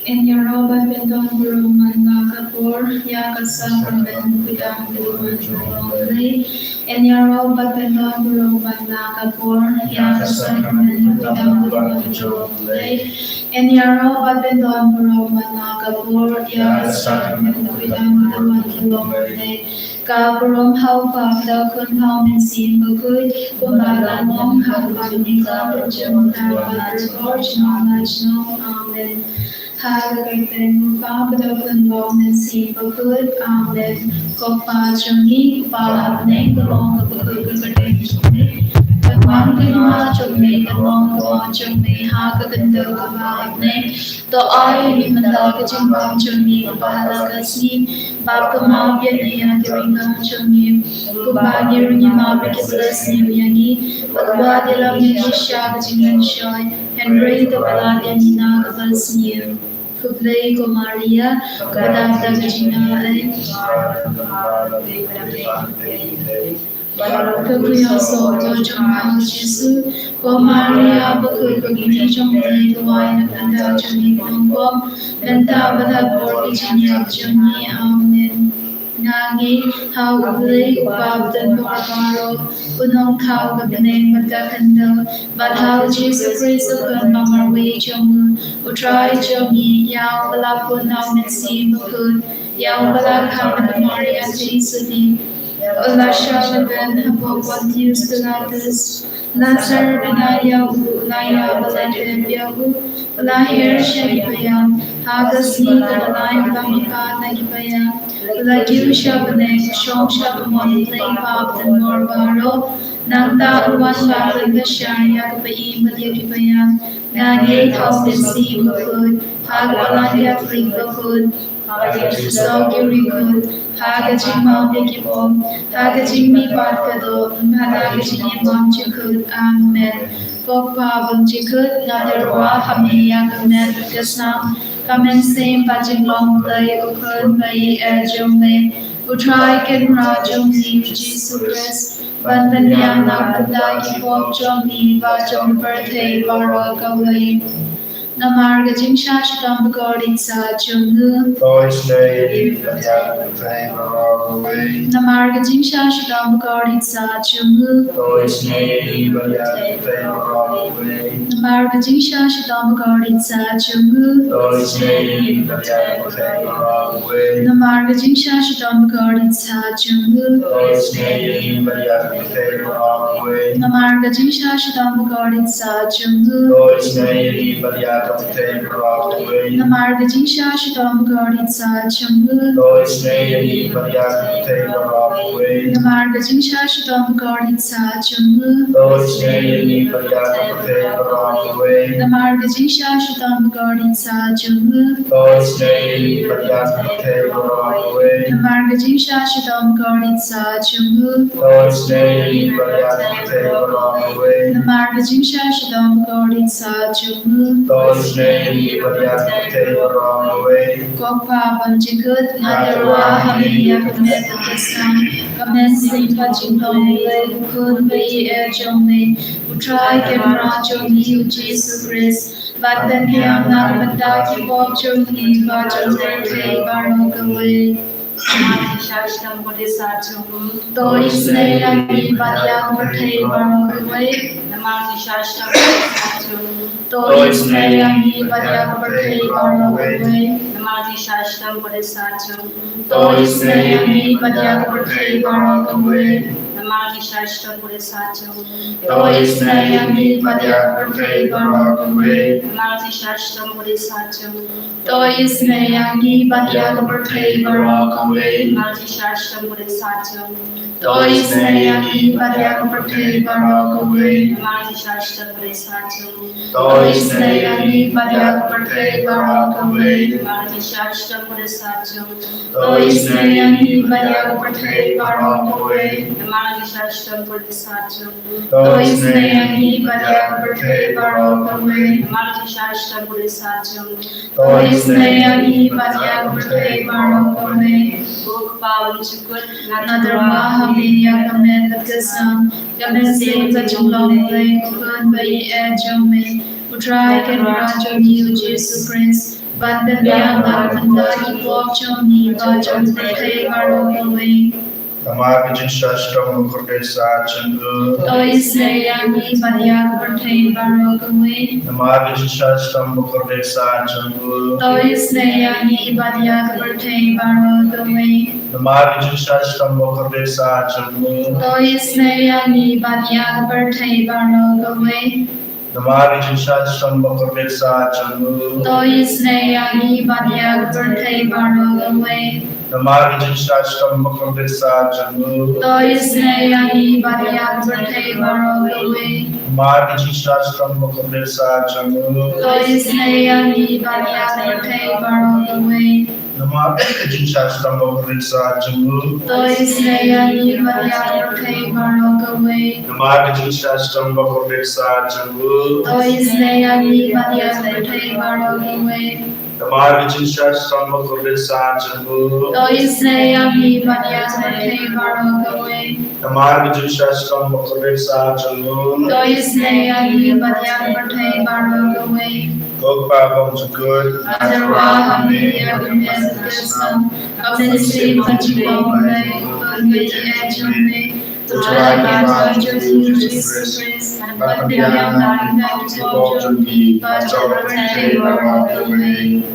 In your robe and on Buruman Nakapur, Yakasaman, Pidam Buruman, in your robe and on Buruman Nakapur, Yakasaman, Pidam Buruman, in your robe and on Buruman Nakapur, Yakasaman, Pidam Buruman, Kapurum how Pavda Kun Home and Sim Bukut, Kumaga Mom, Hakanika, Jum Tavatar, Original National, Amen. Hagagatan Pabadavan Long Si Bakut Amen Kopa Chungi Pahapne Kalong Bakugatan Chungi Katman Kanwa Chungi Kalong Kawan Chungi Hagaganda Kapahapne To Ay Limanda Kachimba Chungi Kapahalagasni Bakama Vyaniya Kiringa Chungi Kupagi Rinyama Bikislas Niyagi Pagwadilam Yajisha Kachingan Shoy Henry Kapaladianina Kapalsniyo Kublai Maria, Kadavda Gajina, Kukuya Soto Jumha Jesu, Maria, Bakukini Jumlai, the wine of Anda Juni Kumkom, Venta Bada Borginia Juni, Amen. Nagi, how Kublai, Babdan Barbaro, Unong Kau Gabanang Magakanda, but how Jesus Christ upon Mamar Way Jomu, Utrai Jomi, Yao Balapun Nam and Si Mukun, Yao Balakam Maria Jesu. Olasha ben Habo Pontius Pilatus, Lazar ben Ayahu, Laya Balahem Yahu, Lahir Shagipayam, Hagasni Kalalai Lamika Nagipayam, Lagiu Shabaneng, Shom Shabamon, Lay Pap and Morbaro, Nanda Uwan Balan Bashaya Kapai Maliakipayam, Nagi Tausi Mukud, Hagbalanya Fling Bakud, Sogiri Hagajing Mambikibom, Hagajing mi Patkado, Hadagajing Mam Chikut, Amen. Kokpabam Chikut, Nadarwa, Hamia, Kamen, Gasnam, Kamen Same, Pajing Long Play, Ukun, Bai, Erjome, Utrai, Ken Rajum, Jesus Christ, Bandanyam, Nakanda, Kipop, Jomi, Bajom, Birthday, Barakaway. Namarga Jingsha Shikam Gordon Sa Chungu. Namarga Jingsha Shikam Gordon Sa Chungu. Namarga Jingsha Shikam Gordon Sa Chungu. Namarga Jingsha Shikam Gordon Sa Chungu. Namarga Jingsha Shikam Gordon Sa Chungu. Namarga Jingsha Shikam Gordon Sa Chungu. Namarga Jingsha Shikam Gordon Sa Chungu. Namarga Jingsha Shikam Gordon Sa Chungu. Namarga Jingsha Shikam Gordon Sa Chungu. Namarga Jingsha Shikam Gordon Sa Chungu. Kokpa Banjikut, Nadarwa, Hamiya, Kamet, Kasam, Kamen Simpa Jinglong, Kun Bei Jome, Utrai Kemra Jomi, Jesus Christ, Batan Hiam Nakmata, Kipok Jomi, Bajam Lente, Barokaway. To isne agi badya murte barokaway. To isne agi badya murte barokaway. To isne agi badya murte barokaway. To isne agi badya murte barokaway. To isne agi badya murte barokaway. To isne agi badya murte barokaway. To isne agi badya murte barokaway. To isne agi badya murte barokaway. To isne agi badya murte barokaway. To isne agi badya murte barokaway. Nadarma Hamiya Kamen Kasam, Kamen Sing Kachulong Lay, Kun Bai Jome, Utrai Ken Rajo Niu Jesus Christ, Ban ben yang nak benda ki pop chom ni ba chom thei baro away. Namah Jingisynei-blei Mukurdesa Chungu. Toisne yangi badyak pertain barok away. Namah Jingisynei-blei Mukurdesa Chungu. Toisne yangi badyak pertain barok away. Namah Jingisynei-blei Mukurdesa Chungu. Toisne yangi badyak pertain barok away. Namah Jingisynei-blei Mukurdesa Chungu. Toisne yangi badyak pertain barok away. Namah Jingisynei-blei Mukurdesa Chungu. Toisne yangi badyak pertain barok away. Namah Jingisynei-blei Mukurdesa Chungu. Toisne yangi badyak pertain barok away. Namah Jingisynei-blei Mukurdesa Chungu. Toisne yangi badyak pertain barok away. Namah Jingisynei-blei Mukurdesa Chungu. Toisne yangi badyak pertain barok away. Namah Jingisynei-blei Mukurdesa Chungu. Toisne yangi badyak pertain barok away. Namah Jingisynei-blei Mukurdesa Chungu. Toisne yangi badyak pertain barok away. Gokpa Bom Good. Atarwa hami yagumes kesam. Kaptenisi pachipom lay pagmeti echome. Tutra kata Jesus Christ. Patbiayam narinda kipom jomdi pachor pertain barok away.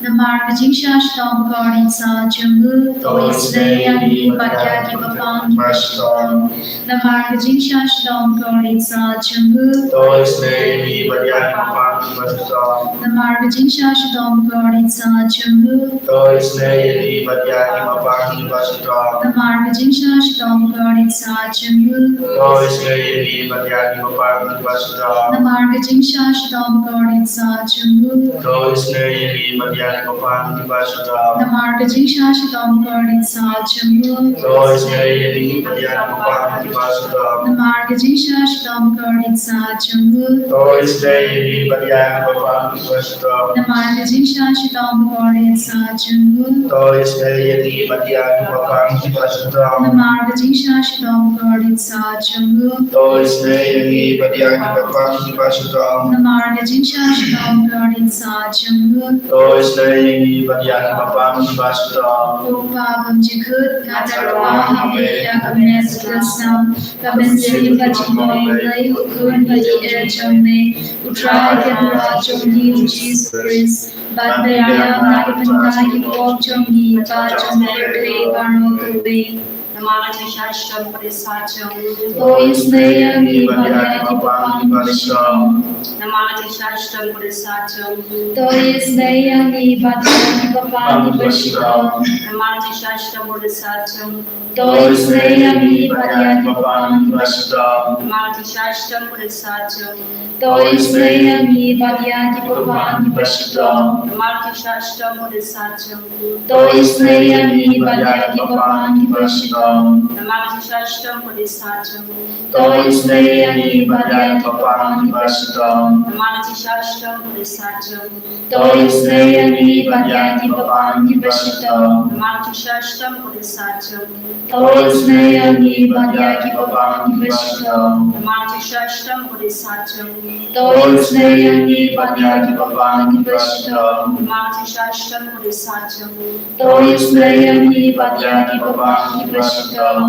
Namar Kajing Shtom Kori Sa Chungu, Toisne Yangi Badyaki Bapang Bashtom. Namar Kajing Shtom Kori Sa Chungu, Toisne Yangi Badyaki Bapang Bashtom. Namar Kajing Shtom Kori Sa Chungu, Toisne Yangi Badyaki Bapang Bashtom. Namar Kajing Shtom Kori Sa Chungu, Toisne Yangi Badyaki Bapang Bashtom. Namar Kajing Shtom Kori Sa Chungu, Toisne Yangi Badyaki Bapang Bashtom. Namar Kajing Shtom Kori Sa Chungu, Toisne Yangi Badyaki Bapang Bashtom. Namar Kajing Shtom Kori Sa Chungu, Toisne Yangi Badyaki Bapang Bashtom. Namar Kajing Shtom Kori Sa Chungu, Toisne Yangi Badyaki Bapang Bashtom. Namar Kajing Shtom Kori Sa Chungu, Toisne Yangi Badyaki Bapang Bashtom. Namar Kajing Shtom Kori Sa Chungu, Toisne Yangi Badyaki Bapang Bashtom. Upagam Jikut, Katarwa Hame Yagames Kasam, Kabensiri Jingisynei-blei Ukun Badi Echome, Utrai Kemra Chomni Jesus Christ, Badbeayam Nakapanta Kipop Chomni, Bachom Pertei Barok away. Namah Jingisynei-blei Chungu. Toisne yangi badyaki Bapang Bashtom. Namah Jingisynei-blei Chungu. Toisne yangi badyaki Bapang Bashtom. Namah Jingisynei-blei Chungu. Toisne yangi badyaki Bapang Bashtom. Namah Jingisynei-blei Chungu. Toisne yangi badyaki Bapang Bashtom. Namah Jingisynei-blei Chungu. Toisne yangi badyaki Bapang Bashtom. Namah Jingisynei-blei Chungu. Toisne yangi badyaki Bapang Bashtom. Namah Jingisynei-blei Chungu. Toisne yangi badyaki Bapang Bashtom. Namah Jingisynei-blei Chungu. Toisne yangi badyaki Bapang Bashtom. Namah Jingisynei-blei Chungu. Toisne yangi badyaki Bapang Bashtom. Namah Jingisynei-blei Chungu. Toisne yangi badyaki Bapang Bashtom.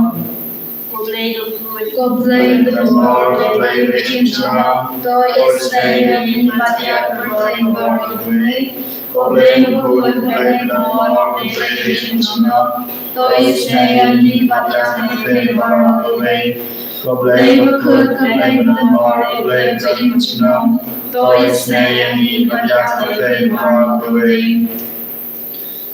Goblei do Lord. Goblei the Lord, goblei the Kynta. Toisne yangi badyaki pertain barok away. Goblei the Lord, goblei the Lord, goblei the Kynta. Toisne yangi badyaki pertain barok away. Goblei the Lord, goblei the Lord, goblei the Kynta. Toisne yangi badyaki pertain barok away.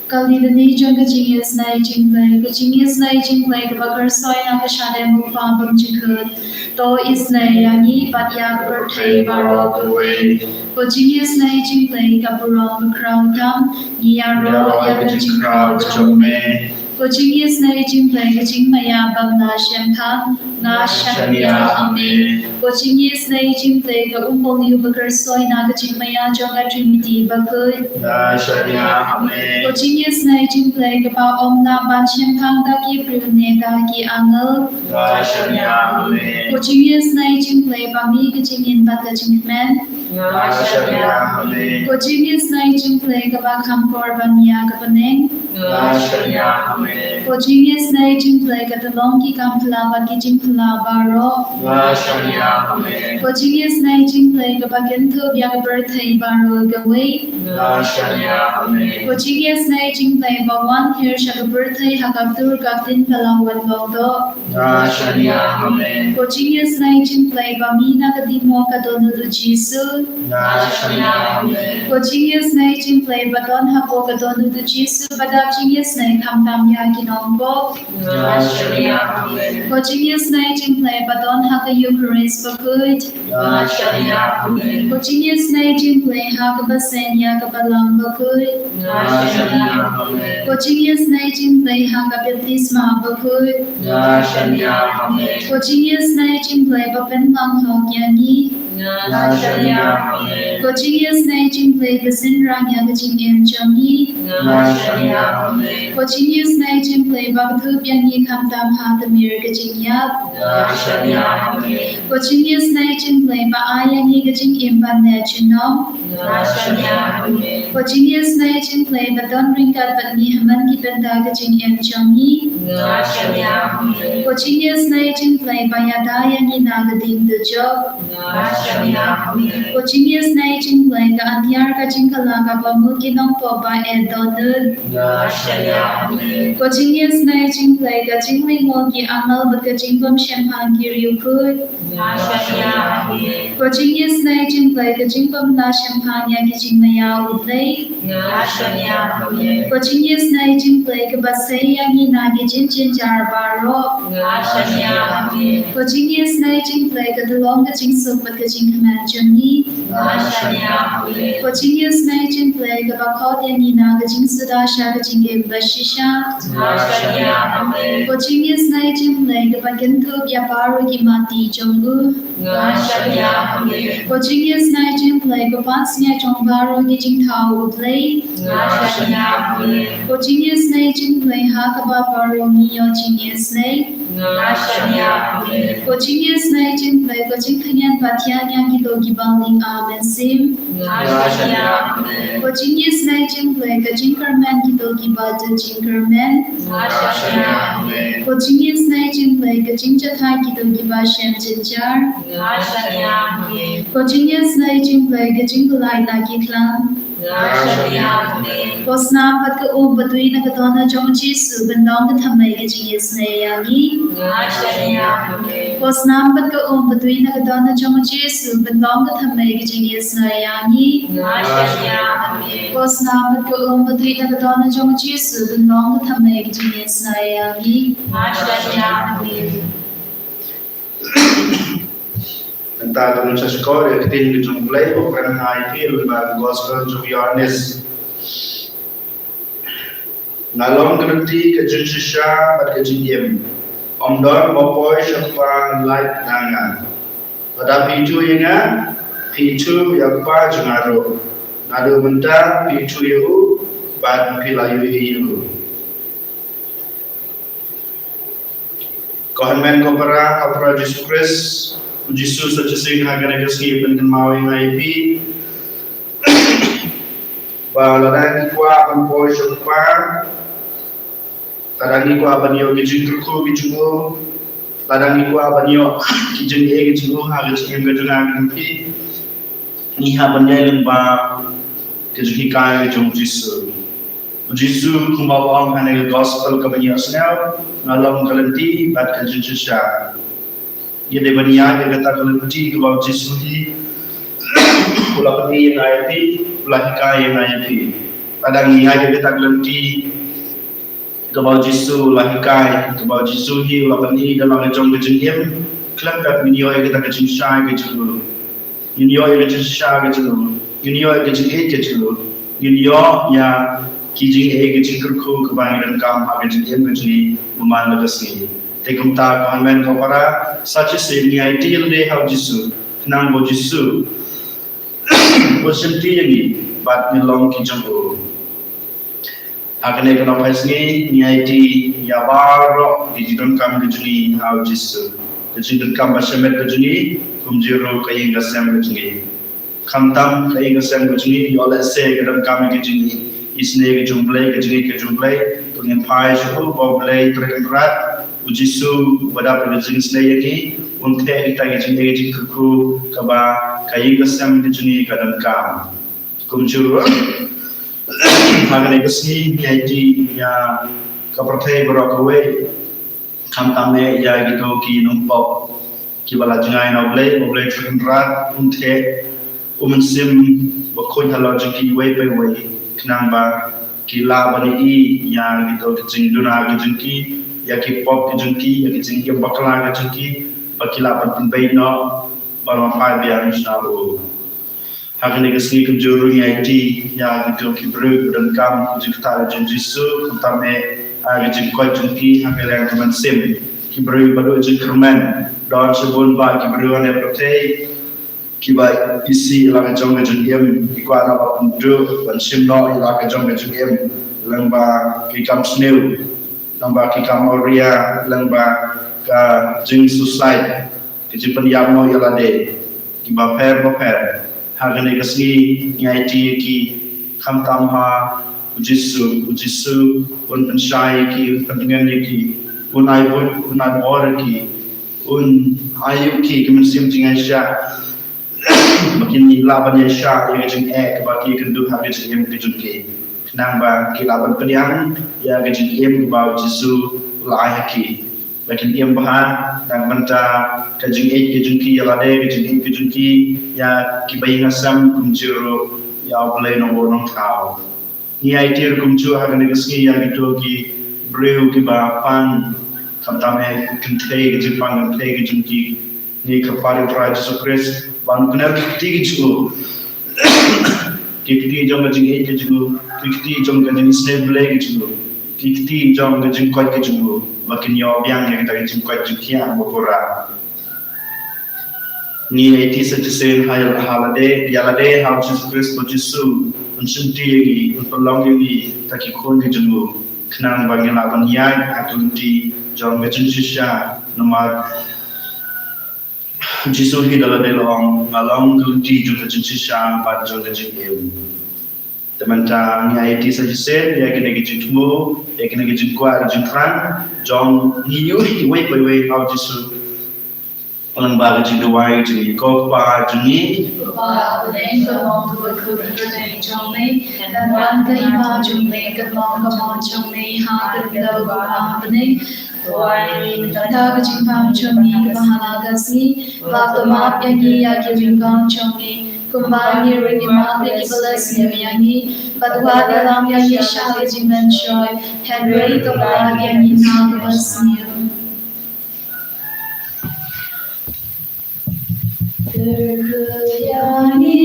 Kalidani Janga Jingisynei-blei, Jingisynei-blei, Bakar Soina Kashade Mupabam Jikut, To Isnei Yangi Badyak Pertei Barok away. Jingisynei-blei, Kapuram Krauntam, Yaro Yagajikro Jome. Jingisynei-blei, Jingmaya Bagna Shempa, Na Shania Ame. Jingisynei-blei, Umpoli Bakar Soina Kajingmaya Jonga Trinity Bakut. Na Shania Ame. Jingisynei-blei, Kapa Om Na Ban Shempang Daki Prune Daki Angel. Na Shania Ame. Jingisynei-blei, Bami Kajingin Bata Jingmen. Nashanya Amen. Ko Jingisynei-blei kaba kampor bania kapaneng. Nashanya Amen. Ko Jingisynei-blei katalongki kampalaba kijingpalaba ro. Nashanya Amen. Ko Jingisynei-blei kaba Kynta biaga birthday baro gawe. Nashanya Amen. Ko Jingisynei-blei bawan hirsha birthday hakabdur kaptin palawan bawdo. Nashanya Amen. Ko Jingisynei-blei bamina kadimo kadonudu Jisu. Nashanya Amen. Ko Jingisynei-blei badon habo kadonudu Jisu badab Jingisynei kamdam ya kinongbo. Nashanya Amen. Ko Jingisynei-blei badon haka Eucharist bakut. Nashanya Amen. Ko Jingisynei-blei haka basen ya kabalang bakut. Nashanya Amen. Ko Jingisynei-blei haka baptisma bakut. Nashanya Amen. Ko Jingisynei-blei bapen manghok yani. Nashanya Amen. Ko Jingisynei-blei basinrang ya kajing chongi. Nashanya Amen. Ko Jingisynei-blei bagthup yani kamdam hatamir kajing yap. Nashanya Amen. Ko Jingisynei-blei baayani kajing impan ne chinom. Nashanya Amen. Ko Jingisynei-blei badon ringkat batni haman ki benda kajing chongi. Nashanya Amen. Ko Jingisynei-blei bayada yani nagading dejok. Nashanya Amen. Ko Jingisynei-blei ka antiar kajing kalaga bamut kinong po ba edonul. Nashanya Amen. Ko Jingisynei-blei ka jinglingo ki amal bat kajing bam shempang ki ryukut. Nashanya Amen. Ko Jingisynei-blei ka jingbam la shempang ya ki jingmaya udlay. Nashanya Amen. Ko Jingisynei-blei ka basay yani nagi jin jarbaro. Nashanya Amen. Ko Jingisynei-blei ka dalong kajing supat kajing kamanchongi. Nashanya Amen. Ko Jingisynei-blei ka bakot yani na kajing sudasha kajing bashisha. Nashanya Amen. Ko Jingisynei-blei ka bagentup ya paro ki mati jongu. Nashanya Amen. Ko Jingisynei-blei ka pansnya jongbaro ki jingtao udlay. Nashanya Amen. Ko Jingisynei-blei hakaba paro niyo Jingisynei. Nashanya Amen. Ko Jingisynei-blei ko jingkanyan patyan yang kito gibaling amen sim. Nashanya Amen. Ko Jingisynei-blei ka jingkarman kito gibata jingkarman. Nashanya Amen. Ko Jingisynei-blei ka jingjatha kito giba shem jinjar. Nashanya Amen. Ko Jingisynei-blei ka jingkulay na kitlang. Nashanya Amen. Ko snapat ka batui na katona jong Jisu bandong ka thamay ka Jingisynei-yangi. Nashanya Amen. Ko snapat ka batui na katona jong Jisu bandong ka thamay ka Jingisynei-yangi. Nashanya Amen. Ko snapat ka batui na katona jong Jisu bandong ka thamay ka Jingisynei-yangi. Nashanya Amen. Kynta dalam sekolah yang kita jumpai bukan hanya itu lepas gospel Johannes. Ngalong kerti kejensya pada kejadian. Omdon mopoi syafan light dangan. Pada pitu yang pitu yang pa jengaro. Nado benda pitu itu bad pilayu itu. Kohonmen kopera kapra Yesus Kristus. Yesus sejauh harga negasi pengemau yang IP, baladang kuah penpoi syukur, ladang kuah banyo kijing kerku kijungu, ladang kuah banyo kijing kijungu harga kijing kijungan IP, niha banyo lembah kijing kai kijung Yesus. Yesus kumbawa orang hanya gospel kebanyakan senau, ngalam kalenti bat kijing Yesus. Ia dibaniya dia kata kelenti ke bawah Yesus ni, pulau ini yang ayat, pulau hikay yang ayat. Padang ini dia kata kelenti ke bawah Yesus, pulau hikay ke bawah Yesus ni, pulau ini dalam ejong kejadian, kelengkap minyo yang kita kejinsya kejulu, minyo yang kejinsya kejulu, minyo yang kejadian kejulu, minyo yang kijing kejingkerku kebanyakan kam kejadian kejadian memandang kesini. Kynta konven kopara such as ni ideal day how Jisu nang bo Jisu posenti yang bat ni long ki janggo akane kana pasni ni IT ya baro di jidon kam gejuni how Jisu di jidon kam basemet gejuni kumjiro kayin gasem gejuni Kamtam kai gasam gujini yola se gadam kami gujini isne gujumblai gujini gujumblai tungin pai shu boblai terkenrat ujisu wadap Jingisynei yaki unte kita gujini gujini kuku kaba kai gasam gujini gadam kam kumjuru hagane gusni yaiti ya kapertai berakawe kamtame ya gitu ki numpok ki bala jangai noblai terkenrat unte sim bakoi halau jeki way by way kenamba kila bani I yang gitu kecing duna kecingki ya ki pop kecingki ya kecing yang bakla kecingki bakila penting bay no baru apa biar insyaAllah hakane kesini kejuru yang IT ya gitu ki bro dan kam kecing kita Jingisu kentame kecing koi jengki hakane yang teman sim ki bro baru jeng kerman dan sebun ba ki bro ane prote kibai isi ilang jong ngejengem ikwa na papundu ban simno ilang jong ngejengem lamba kikam sneu lamba kikam oria lamba ka Jingisynei kejipan yamno yalade kiba per hagane kasni nyaiti ki kamtam ha ujisu un pensyai ki pendengan ki unai bor ki un ayu ki kemensim jingasya makin laban yang syak yang jeng bagi kendu habis yang kejungke kenamba kilaban peniang ya kejung kebau jisu lai haki makin bahan dan menta kejung kejungki ya lade kejungki ya kibai ngasam kumjuru ya boleh nombor kau ni aitir kumju hagan negasni ya gitu ki breu kiba pan kamtame kentai kejupang kentai kejungki ni kepada Yesus Kristus ban benar kiti gitu kiti jong ngajing gitu kiti jong Jingisynei-blei gitu kiti jong ngajing koi gitu makin yo biang yang kita ngajing koi jukia bokora ni iti sajisen halade yalade hal Jesus Kristus Jesu unsunti yagi unpelong yagi taki kon gitu kenang bagian laban yang atunti jong ngajing sisya nomor Jisu hi dalam delong malong kunti juga jinsisya pada jangka jengkem. Teman-teman ni IT saja sen, ya kena jengkemu, ya kena jengkuat jengkran, jong niu way by way how Jisu pelembara jengkuai jengi kau pa jengi. Bapa bening kemong berkumpul jomni dan bantai ma jomni kemong jomni ha kedau bapa bening. Tanda kejimpang jomni kebahala gasi, waktu maaf yagi ringkang jomni, kumbani ringi maaf yagi balas yagi, badwa dalam yagi syah kejiman shoy, Henry kebal yagi na kebasnya. Terkuyani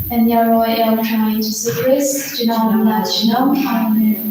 And Yahweh El Trai Jesus Christ, Jinam Amen.